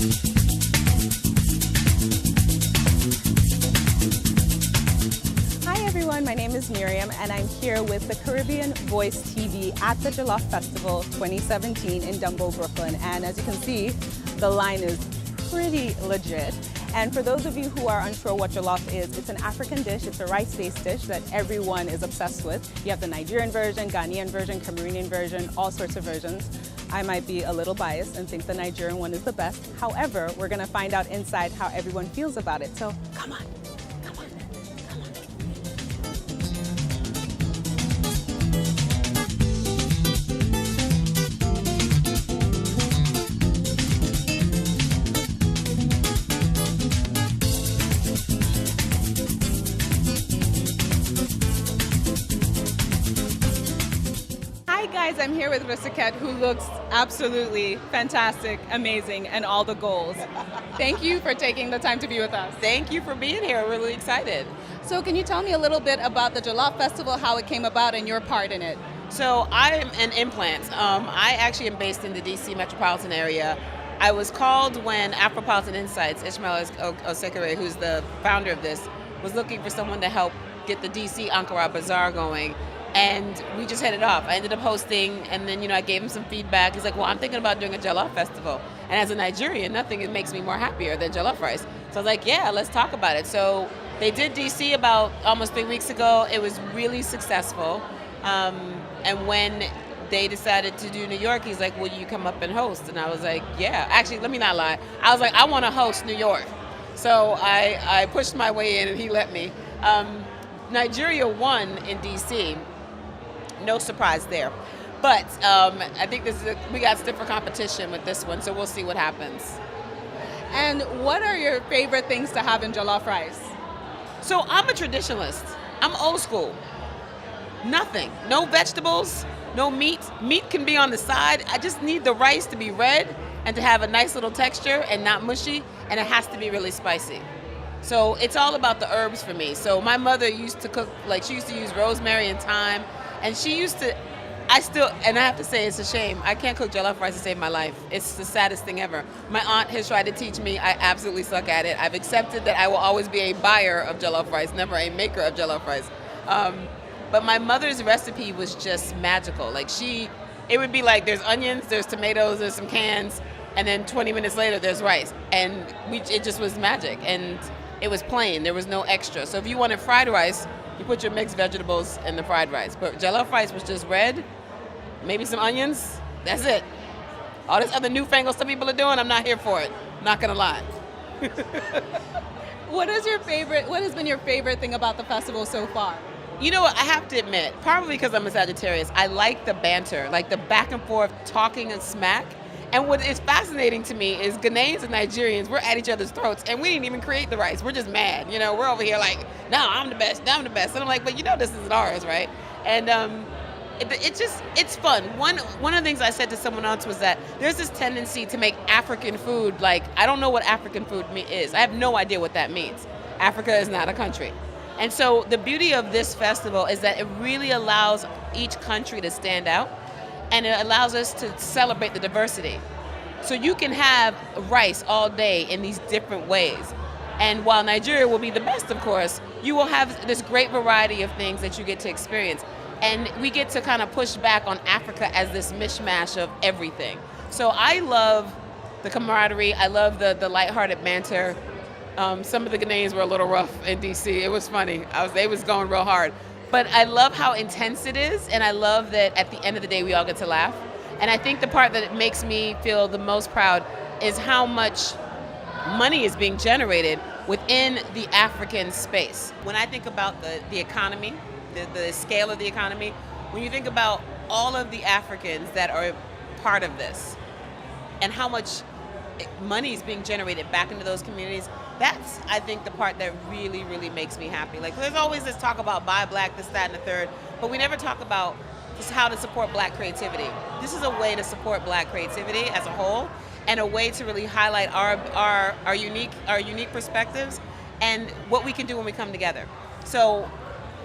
Hi everyone, my name is Miriam and I'm here with the Caribbean Voice TV at the Jollof Festival 2017 in Dumbo, Brooklyn. And as you can see, the line is pretty legit. And for those of you who are unsure what jollof is, it's an African dish. It's a rice-based dish that everyone is obsessed with. You have the Nigerian version, Ghanaian version, Cameroonian version, all sorts of versions. I might be a little biased and think the Nigerian one is the best. However, we're gonna find out inside how everyone feels about it. So come on. Hi guys, I'm here with Rusiket, who looks absolutely fantastic, amazing, and all the goals. Thank you for taking the time to be with us. Thank you for being here. We're really excited. So can you tell me a little bit about the Jollof Festival, how it came about, and your part in it? So I'm an implant. I actually am based in the DC metropolitan area. I was called when Afropolitan Insights, Ishmael Osekere, who's the founder of this, was looking for someone to help get the DC Ankara Bazaar going. And we just headed off. I ended up hosting, and then I gave him some feedback. He's like, well, I'm thinking about doing a Jollof Festival. And as a Nigerian, nothing makes me more happier than jollof rice. So I was like, yeah, let's talk about it. So they did DC about almost 3 weeks ago. It was really successful. And when they decided to do New York, he's like, will you come up and host? And I was like, yeah. Actually, let me not lie. I was like, I want to host New York. So I pushed my way in, and he let me. Nigeria won in DC. No surprise there. But I think we got stiffer competition with this one, so we'll see what happens. And what are your favorite things to have in jollof rice? So I'm a traditionalist. I'm old school. Nothing. No vegetables, no meat. Meat can be on the side. I just need the rice to be red and to have a nice little texture and not mushy, and it has to be really spicy. So it's all about the herbs for me. So my mother used to cook, she used to use rosemary and thyme. And she used to, and I have to say, it's a shame. I can't cook jollof rice to save my life. It's the saddest thing ever. My aunt has tried to teach me. I absolutely suck at it. I've accepted that I will always be a buyer of jollof rice, never a maker of jollof rice. But my mother's recipe was just magical. It would be like there's onions, there's tomatoes, there's some cans, and then 20 minutes later there's rice. And it just was magic. And it was plain. There was no extra. So if you wanted fried rice, you put your mixed vegetables in the fried rice. But jollof rice was just red, maybe some onions, that's it. All this other newfangled stuff people are doing, I'm not here for it. Not gonna lie. What has been your favorite thing about the festival so far? You know what, I have to admit, probably because I'm a Sagittarius, I like the banter, like the back and forth talking and smack. And what is fascinating to me is Ghanaians and Nigerians, we're at each other's throats, and we didn't even create the rice. We're just mad. We're over here like, no, I'm the best, I'm the best. And I'm like, but this isn't ours, right? And it's fun. One of the things I said to someone else was that there's this tendency to make African food, I don't know what African food is. I have no idea what that means. Africa is not a country. And so the beauty of this festival is that it really allows each country to stand out. And it allows us to celebrate the diversity. So you can have rice all day in these different ways. And while Nigeria will be the best, of course, you will have this great variety of things that you get to experience. And we get to kind of push back on Africa as this mishmash of everything. So I love the camaraderie. I love the lighthearted banter. Some of the Ghanaians were a little rough in DC. It was funny. They was going real hard. But I love how intense it is, and I love that at the end of the day we all get to laugh. And I think the part that makes me feel the most proud is how much money is being generated within the African space. When I think about the economy, the scale of the economy, when you think about all of the Africans that are part of this and how much money is being generated back into those communities, that's, I think, the part that really, really makes me happy. There's always this talk about buy black, this, that, and the third, but we never talk about just how to support black creativity. This is a way to support black creativity as a whole, and a way to really highlight our unique perspectives and what we can do when we come together. So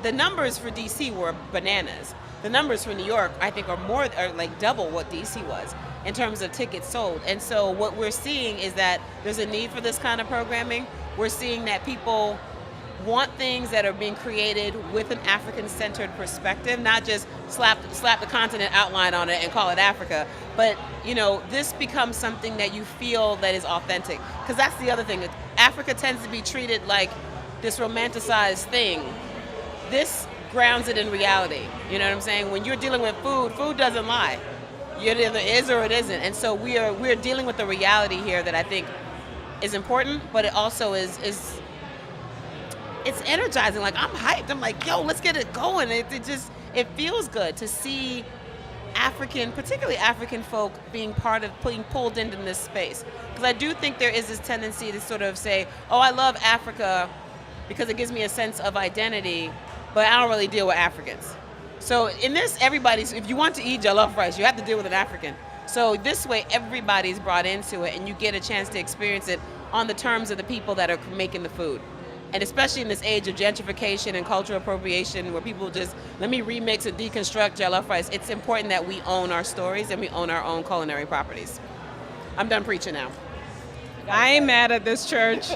the numbers for DC were bananas. The numbers for New York, I think, are like double what DC was. in terms of tickets sold. And so what we're seeing is that there's a need for this kind of programming. We're seeing that people want things that are being created with an African-centered perspective, not just slap the continent outline on it and call it Africa, but this becomes something that you feel that is authentic. Because that's the other thing. Africa tends to be treated like this romanticized thing. This grounds it in reality. You know what I'm saying? When you're dealing with food, food doesn't lie. It either is or it isn't. And so we're dealing with the reality here that I think is important, but it also is it's energizing. Like, I'm hyped. I'm like, yo, let's get it going. It feels good to see particularly African folk being pulled into this space. Because I do think there is this tendency to sort of say, oh, I love Africa because it gives me a sense of identity, but I don't really deal with Africans. So in this, if you want to eat jollof rice, you have to deal with an African. So this way, everybody's brought into it, and you get a chance to experience it on the terms of the people that are making the food. And especially in this age of gentrification and cultural appropriation, where people just, let me remix and deconstruct jollof rice, it's important that we own our stories and we own our own culinary properties. I'm done preaching now. I ain't mad at this church.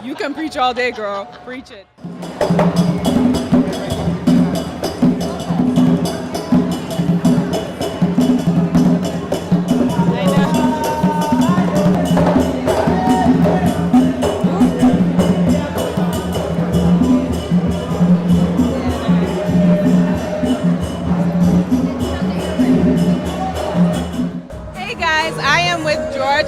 You can preach all day, girl. Preach it.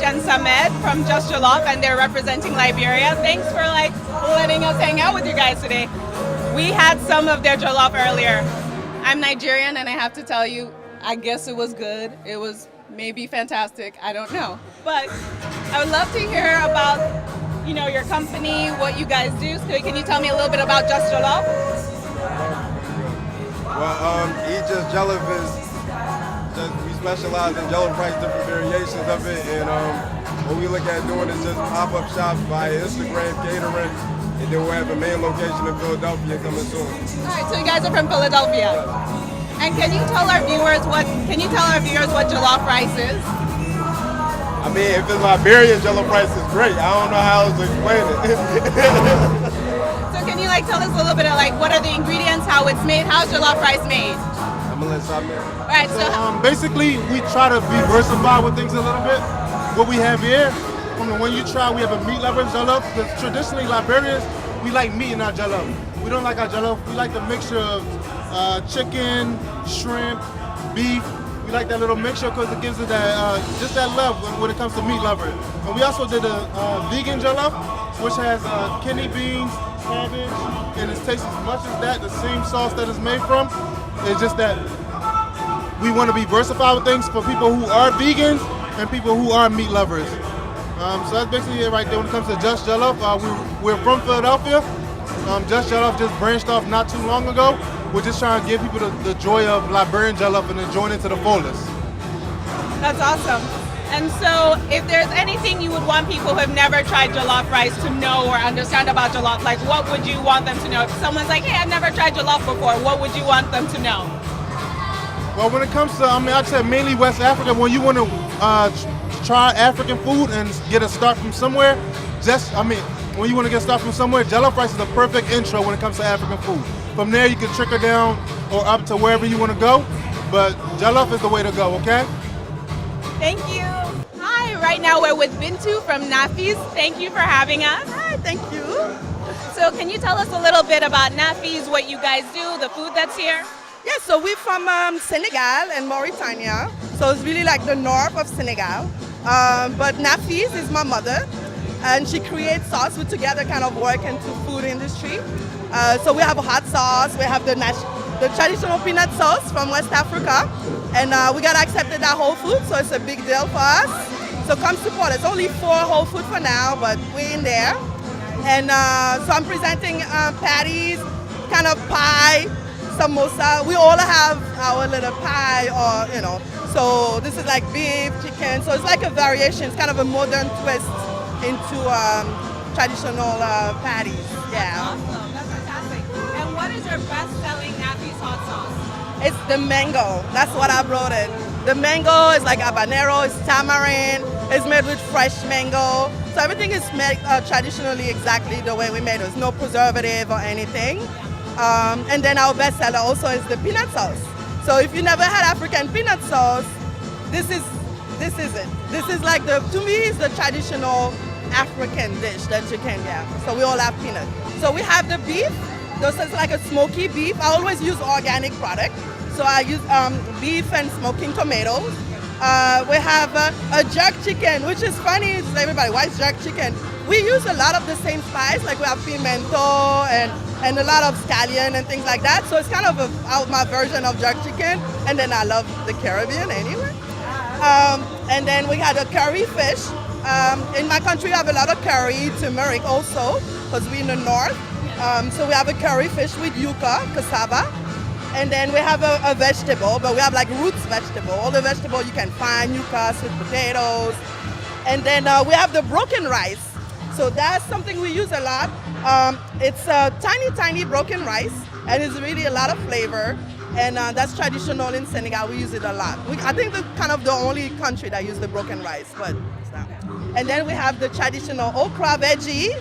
And Samed from Just Jollof, and they're representing Liberia. Thanks for letting us hang out with you guys today. We had some of their jollof earlier. I'm Nigerian, and I have to tell you, I guess it was good. It was maybe fantastic. I don't know, but I would love to hear about your company, what you guys do. So can you tell me a little bit about Just Jollof? Well, Eat Just Jollof is we specialize in jollof rice, different variations of it, and what we look at doing is just pop-up shops via Instagram, catering, and then we'll have a main location in Philadelphia coming soon. All right, so you guys are from Philadelphia. And can you tell our viewers what jollof rice is? I mean, if it's Liberian jollof rice, is great. I don't know how else to explain it. So can you tell us a little bit of what are the ingredients, how it's made, how's jollof rice made? I'm gonna let Simon. All right, so basically we try to be versatile with things a little bit. What we have here, from the one you try, we have a meat lover jollof. Because traditionally Liberians, we like meat in our jollof. We don't like our jollof. We like the mixture of chicken, shrimp, beef. We like that little mixture because it gives it that just that love when it comes to meat lover. And we also did a vegan jollof, which has kidney beans, cabbage, and it tastes as much as that. The same sauce that it's made from. It's just that we want to be versatile with things for people who are vegans and people who are meat lovers. So that's basically it right there when it comes to Just Jollof. We're from Philadelphia. Just Jollof just branched off not too long ago. We're just trying to give people the joy of Liberian jollof and enjoying it to the fullest. that's awesome. And so if there's anything you would want people who have never tried jollof rice to know or understand about jollof, what would you want them to know? If someone's like, hey, I've never tried jollof before, what would you want them to know? Well, when it comes to, I'd say mainly West Africa, when you want to try African food and get a start from somewhere, when you want to get a start from somewhere, jollof rice is the perfect intro when it comes to African food. From there, you can trickle down or up to wherever you want to go, but jollof is the way to go, okay? Thank you. Hi, right now we're with Bintu from Nafis. Thank you for having us. Hi, thank you. So can you tell us a little bit about Nafis, what you guys do, the food that's here? Yeah, so we're from Senegal and Mauritania. So it's really like the north of Senegal. But Nafis is my mother, and she creates sauce. We together kind of work into food industry. So we have a hot sauce, we have the traditional peanut sauce from West Africa, and we got accepted at Whole Foods, so it's a big deal for us. So come support us. Only 4 Whole Foods for now, but we're in there. And so I'm presenting patties, kind of pie, samosa. We all have our little pie, or so this is like beef, chicken. So it's like a variation. It's kind of a modern twist into traditional patties. Yeah. Awesome. That's fantastic. And what is your best-selling Nafis hot sauce? It's the mango. That's what I brought it. The mango is like habanero, it's tamarind, it's made with fresh mango. So everything is made traditionally exactly the way we made it. There's no preservative or anything. And then our best seller also is the peanut sauce. So if you never had African peanut sauce, this is it. This is like to me, it's the traditional African dish that you can get. So we all have peanut. So we have the beef. This is like a smoky beef. I always use organic product. So I use beef and smoking tomatoes. We have a jerk chicken, which is funny. It's everybody, why is jerk chicken? We use a lot of the same spice, like we have pimento and a lot of scallion and things like that. So it's kind of my version of jerk chicken. And then I love the Caribbean anyway. And then we had a curry fish. In my country, we have a lot of curry, turmeric also, because we're in the north. So we have a curry fish with yuca, cassava. And then we have a vegetable, but we have like roots vegetable. All the vegetable you can find, yuca, sweet potatoes. And then we have the broken rice. So that's something we use a lot. It's a tiny broken rice, and it's really a lot of flavor. And that's traditional in Senegal. We use it a lot. I think we're kind of the only country that use the broken rice, but it's not. And then we have the traditional okra veggie.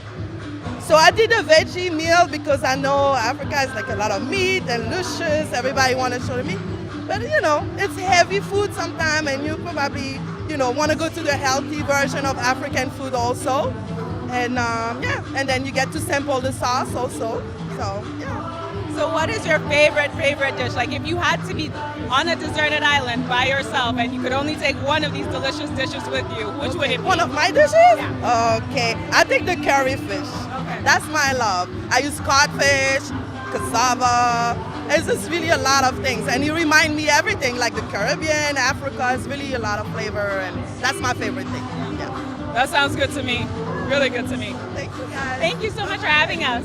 So I did a veggie meal because I know Africa is like a lot of meat and luscious. Everybody want to show the meat. But it's heavy food sometimes, and you probably, want to go to the healthy version of African food also. And and then you get to sample the sauce also. So, yeah. So what is your favorite dish? Like if you had to be on a deserted island by yourself and you could only take one of these delicious dishes with you, which would it be? One of my dishes? Yeah. Okay, I think the curry fish. Okay. That's my love. I use codfish, cassava. It's just really a lot of things. And you remind me everything, like the Caribbean, Africa, it's really a lot of flavor, and that's my favorite thing. Yeah. That sounds good to me. Really good to me. Thank you, guys. Thank you so much for having us.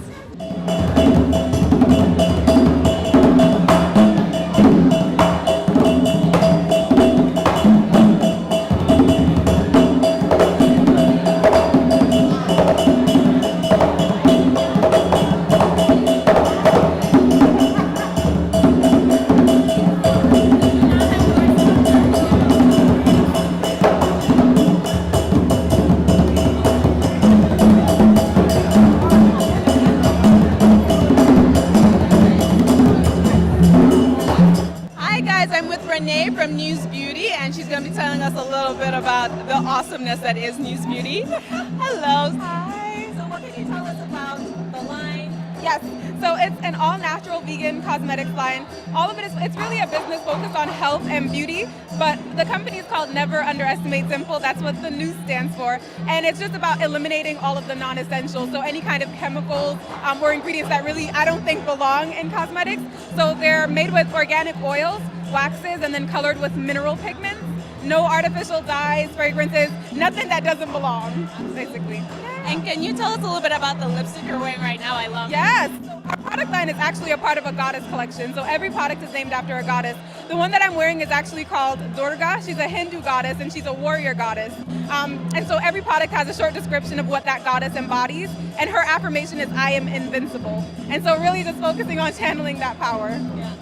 Renee from News Beauty, and she's going to be telling us a little bit about the awesomeness that is News Beauty. Hello. Hi. So what can you tell us about the line? Yes. So it's an all-natural vegan cosmetics line. All of it it's really a business focused on health and beauty, but the company is called Never Underestimate Simple. That's what the news stands for. And it's just about eliminating all of the non-essentials. So any kind of chemicals or ingredients that really I don't think belong in cosmetics. So they're made with organic oils, waxes, and then colored with mineral pigments. No artificial dyes, fragrances, nothing that doesn't belong, basically. And can you tell us a little bit about the lipstick you're wearing right now? I love it. Yes. So our product line is actually a part of a goddess collection. So every product is named after a goddess. The one that I'm wearing is actually called Durga. She's a Hindu goddess and she's a warrior goddess. And so every product has a short description of what that goddess embodies. And her affirmation is, I am invincible. And so really just focusing on channeling that power.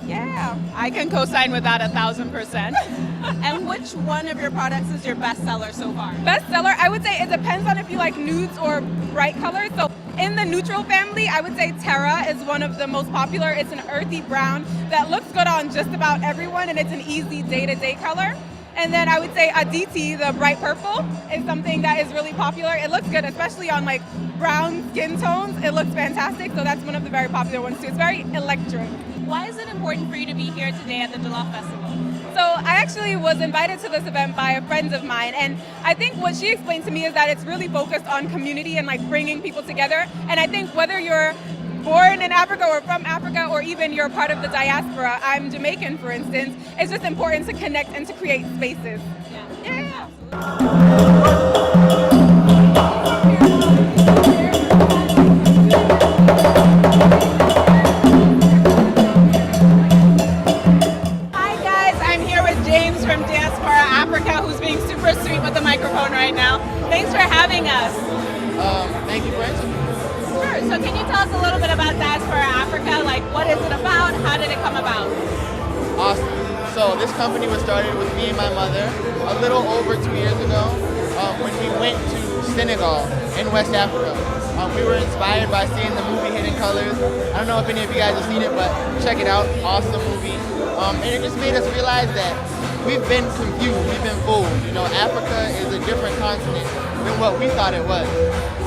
Yeah. I can co-sign with that 1,000%. And which one of your products is your best seller so far? Best seller, I would say it depends on if you like nudes or bright colors. So in the neutral family, I would say Terra is one of the most popular. It's an earthy brown that looks good on just about everyone, and it's an easy day-to-day color. And then I would say Aditi, the bright purple, is something that is really popular. It looks good, especially on like brown skin tones. It looks fantastic, so that's one of the very popular ones too. It's very electric. Why is it important for you to be here today at the Jollof Festival? So I actually was invited to this event by a friend of mine, and I think what she explained to me is that it's really focused on community and like bringing people together. And I think whether you're born in Africa or from Africa, or even you're part of the diaspora, I'm Jamaican for instance, it's just important to connect and to create spaces. Yeah. From Diaspora Africa, who's being super sweet with the microphone right now. Thanks for having us. Thank you for asking. Sure. So can you tell us a little bit about Diaspora Africa? Like, what is it about? How did it come about? Awesome. So this company was started with me and my mother a little over 2 years ago when we went to Senegal in West Africa. We were inspired by seeing the movie Hidden Colors. I don't know if any of you guys have seen it, but check it out. Awesome movie. And it just made us realize that we've been confused, we've been fooled. You know, Africa is a different continent than what we thought it was.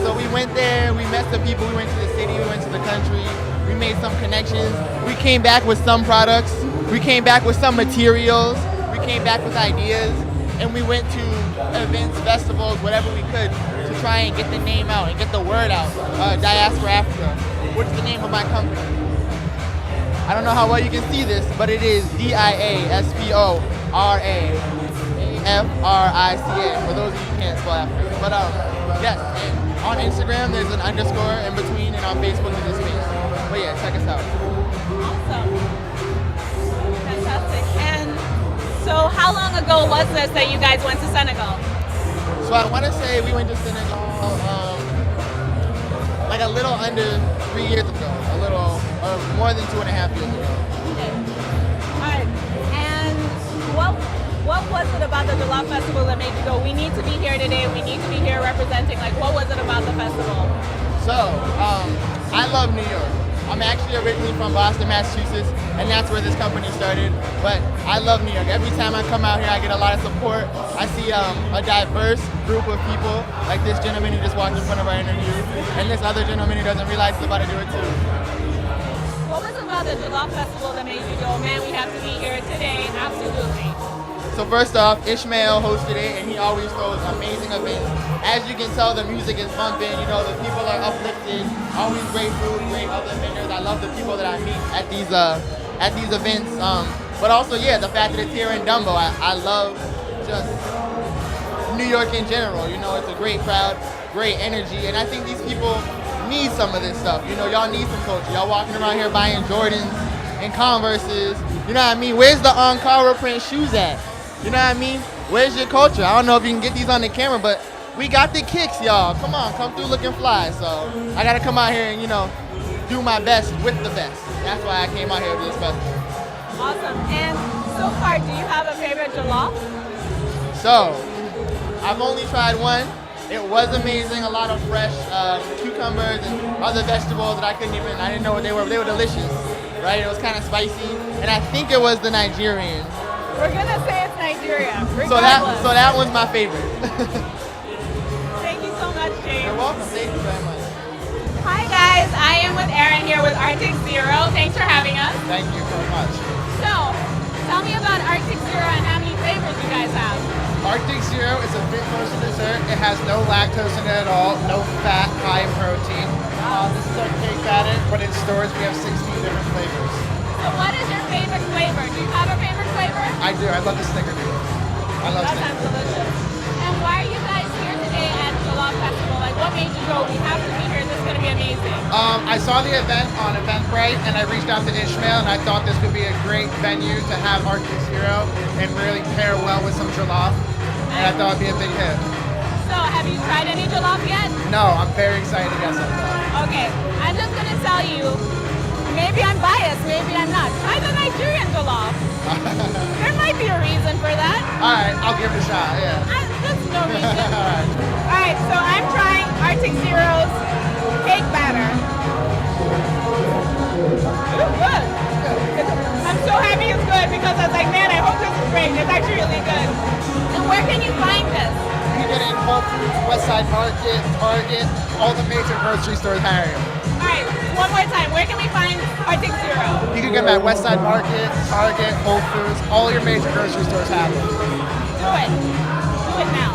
So we went there, we met some people, we went to the city, we went to the country, we made some connections. We came back with some products, we came back with some materials, we came back with ideas, and we went to events, festivals, whatever we could to try and get the name out and get the word out. Diaspora Africa, which is the name of my company. I don't know how well you can see this, but it is DIASPORAAFRICA, for those of you who can't spell Africa. But yes, and on Instagram there's an underscore in between, and on Facebook there's a space. But yeah, check us out. Awesome. Fantastic. And so how long ago was this that you guys went to Senegal? So I want to say we went to Senegal like a little under 3 years ago, a little, or more than 2.5 years ago. Okay. All right. And what was it about the Jollof Festival that made you go, we need to be here today, we need to be here representing? Like, what was it about the festival? So, I love New York. I'm actually originally from Boston, Massachusetts, and that's where this company started. But I love New York. Every time I come out here, I get a lot of support. I see a diverse group of people, like this gentleman who just walked in front of our interview, and this other gentleman who doesn't realize he's about to do it too. What was it about the Jollof Festival that made you go, man, we have to be here today? Absolutely. So first off, Ishmael hosted it, and he always throws amazing events. As you can tell, the music is bumping, you know, the people are uplifted, always great food, great other vendors. I love the people that I meet at these events. But also, yeah, the fact that it's here in Dumbo. I love just New York in general. You know, it's a great crowd, great energy, and I think these people need some of this stuff. You know, y'all need some culture. Y'all walking around here buying Jordans and Converses. You know what I mean? Where's the Ankara print shoes at? You know what I mean? Where's your culture? I don't know if you can get these on the camera, but we got the kicks, y'all. Come on, come through looking fly. So I gotta come out here and, you know, do my best with the best. That's why I came out here to this festival. Awesome. And so far, do you have a favorite jollof? So, I've only tried one. It was amazing. A lot of fresh cucumbers and other vegetables that I didn't know what they were. They were delicious, right? It was kind of spicy. And I think it was the Nigerian. We're gonna say it's Nigeria, regardless. So that one's my favorite. Thank you so much, James. You're welcome. Thank you very much. Hi guys, I am with Erin here with Arctic Zero. Thanks for having us. Thank you very much. So, tell me about Arctic Zero and how many flavors you guys have. Arctic Zero is a fit frozen dessert. It has no lactose in it at all, no fat, high in protein. This is our cake batter, but in stores we have 16 different flavors. So what is your favorite flavor? Do you have a favorite flavor? I do. I love the snickerdoodle. I love That sounds delicious. And why are you guys here today at Jollof Festival? Like, what made you go, we have to be here, this is going to be amazing? I saw the event on Eventbrite, and I reached out to Ishmael, and I thought this could be a great venue to have Arctic Zero and really pair well with some jollof, and I thought it'd be a big hit. So, have you tried any jollof yet? No, I'm very excited to get some. Okay, I'm just going to tell you, maybe I'm biased, maybe I'm not. Try the Nigerian jollof. There might be a reason for that. All right, I'll give it a shot, yeah. There's no reason. All right, so I'm trying Arctic Zero's cake batter. Ooh, good. I'm so happy it's good because I was like, man, I hope this is great. It's actually really good. And where can you find this? You can get it in Whole Foods, Westside Market, Target, all the major grocery stores carry them. All right, one more time. Where can we find Arctic Zero? You can get them at Westside Market, Target, Whole Foods, all your major grocery stores have them. Do it. Do it now.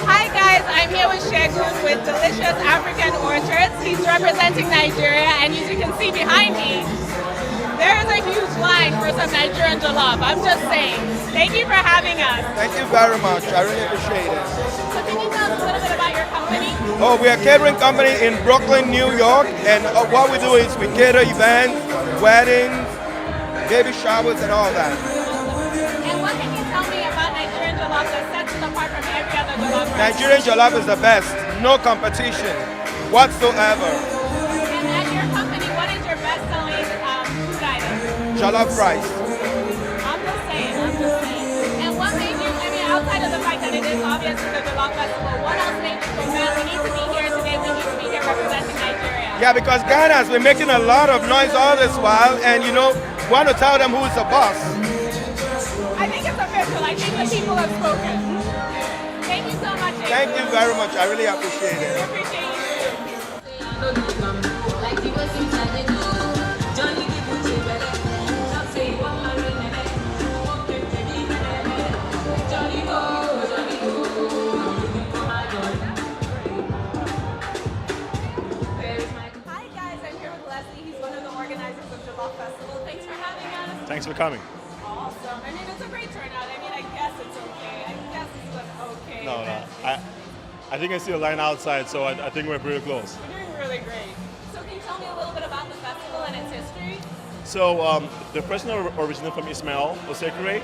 Hi guys, I'm here with Shegun with Delicious African Orchards. He's representing Nigeria, and as you can see behind me, there is a huge line for some Nigerian jollof. I'm just saying. Thank you for having us. Thank you very much. I really appreciate it. So can you tell us a little bit about your company? Oh, we are a catering company in Brooklyn, New York, and what we do is we cater events, weddings, baby showers and all that. And what can you tell me about Nigerian jollof that sets it apart from every other jollof rice? Nigerian jollof is the best, no competition whatsoever. And at your company, what is your best-selling food item? Jollof rice. I'm just saying. And what made you, I mean, outside of the fact that it is obviously the Jollof Festival, what else made you go, man, we need to be here today, we need to be here representing Nigeria? Yeah, because Ghana has been making a lot of noise all this while, and you know, want to tell them who's the boss. I think it's official. I think the people have spoken. Thank you so much, Jason. Thank you very much. I really appreciate it. We appreciate you. Hi guys, I'm here with Leslie. He's one of the organizers of Jollof Festival. Thanks for having us. Thanks for coming. Awesome. I mean, it's a great turnout. I mean, I guess it's okay. I guess it's an okay. No. event. I think I see a line outside, so I think we're pretty close. We're doing really great. So can you tell me a little bit about the festival and its history? So the person originated from Ismail Osekere.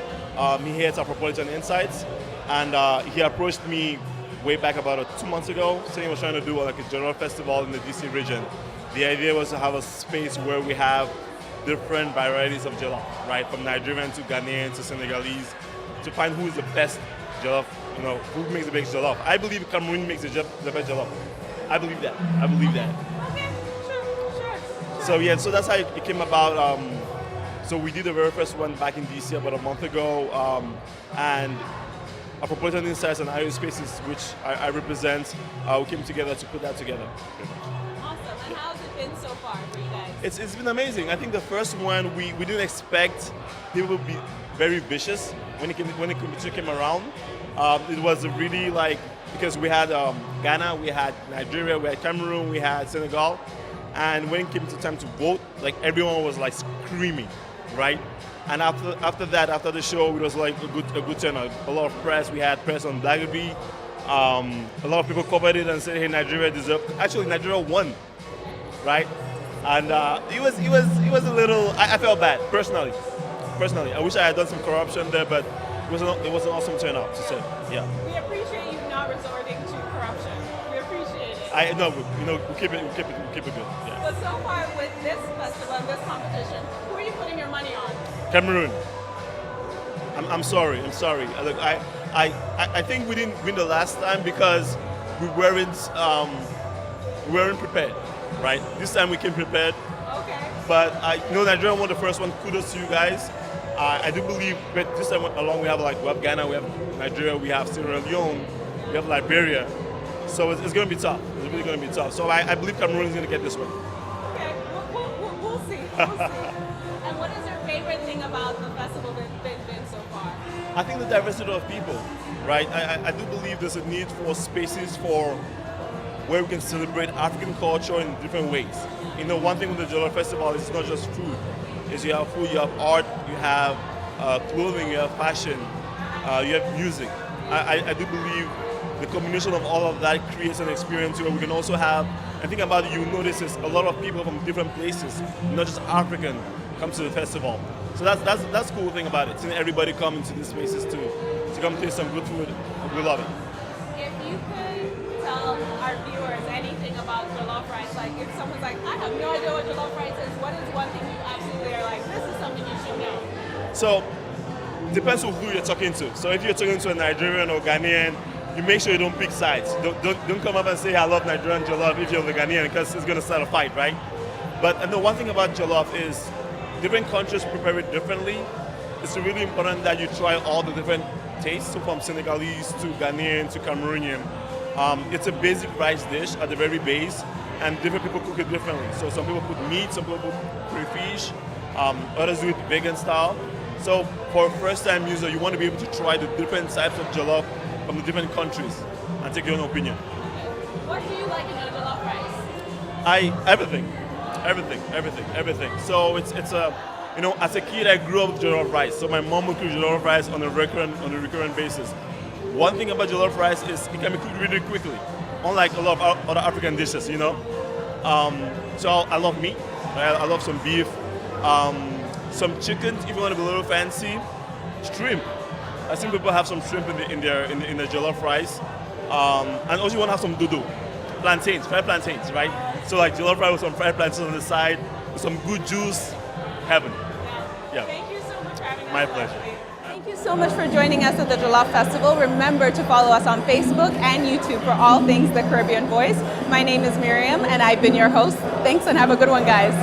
He heads Afropolitan Insights, and he approached me way back about 2 months ago, saying he was trying to do like a Jollof Festival in the DC region. The idea was to have a space where we have different varieties of jollof, right? From Nigerian to Ghanaian to Senegalese, to find who is the best jollof, you know, who makes the best jollof. I believe Cameroon makes the best jollof. I believe that. Okay, sure. So yeah, so that's how it came about. So we did the very first one back in DC about a month ago, and Afropolitan Insights and IO Spaces, which I represent, we came together to put that together. Awesome. And how's it been so far for you guys? It's been amazing. I think the first one we didn't expect people would be very vicious when the competition came around. It was really like, because we had Ghana, we had Nigeria, we had Cameroon, we had Senegal, and when it came to time to vote, like everyone was like screaming, right? And after that, after the show, it was like a good turnout. A lot of press. We had press on Blackaby. A lot of people covered it and said, "Hey, Nigeria deserved." Actually, Nigeria won, right? And it was a little. I felt bad personally. I wish I had done some corruption there, but it was an awesome turnout to say. Yeah. We appreciate you not resorting to corruption. We appreciate it. We keep it good. Yeah. But so far with this festival and this competition, who are you putting your money on? Cameroon. I'm sorry. Look, I think we didn't win the last time because we weren't prepared, right? This time we came prepared. Okay. But Nigeria won the first one. Kudos to you guys. I do believe, but this time along we have Ghana, we have Nigeria, we have Sierra Leone, we have Liberia. So it's going to be tough. It's really going to be tough. So I believe Cameroon is going to get this one. Okay. We'll see. And what is your favorite thing about the festival that's been so far? I think the diversity of people, right? I do believe there's a need for spaces for where we can celebrate African culture in different ways. You know, one thing with the Jollof Festival is not just food. Is you have food, you have art, you have clothing, you have fashion, you have music. I do believe the combination of all of that creates an experience where we can also have, and think about it, you notice is a lot of people from different places, not just African, come to the festival. So that's the cool thing about it, seeing everybody come into these spaces to come taste some good food. We love it. If you could tell our viewers anything about jollof rice, like if someone's like, I have no idea what jollof rice is, what is one thing you absolutely are like, this is something you should know? So, depends on who you're talking to. So if you're talking to a Nigerian or Ghanaian, you make sure you don't pick sides. Don't come up and say, I love Nigerian jollof if you're the Ghanaian, because it's going to start a fight, right? But the one thing about jollof is different countries prepare it differently. It's really important that you try all the different tastes, so from Senegalese to Ghanaian to Cameroonian. It's a basic rice dish at the very base, and different people cook it differently. So some people put meat, some people put crayfish, others do it vegan style. So for a first-time user, you want to be able to try the different types of jollof from the different countries and take your own opinion. What do you like in your jollof rice? Everything. So it's as a kid I grew up with jollof rice. So my mom would cook jollof rice on a recurrent basis. One thing about jollof rice is it can be cooked really quickly, unlike a lot of other African dishes, So I love meat. Right? I love some beef. some chicken if you want to be a little fancy, shrimp. I think people have some shrimp in their jollof rice, and also you want to have some dodo, plantains, fried plantains, right? So like jollof rice with some fried plantains on the side, with some good juice, heaven. Yeah. Thank you so much for having us. My pleasure. Thank you so much for joining us at the Jollof Festival. Remember to follow us on Facebook and YouTube for all things The Caribbean Voice. My name is Miriam, and I've been your host. Thanks, and have a good one, guys.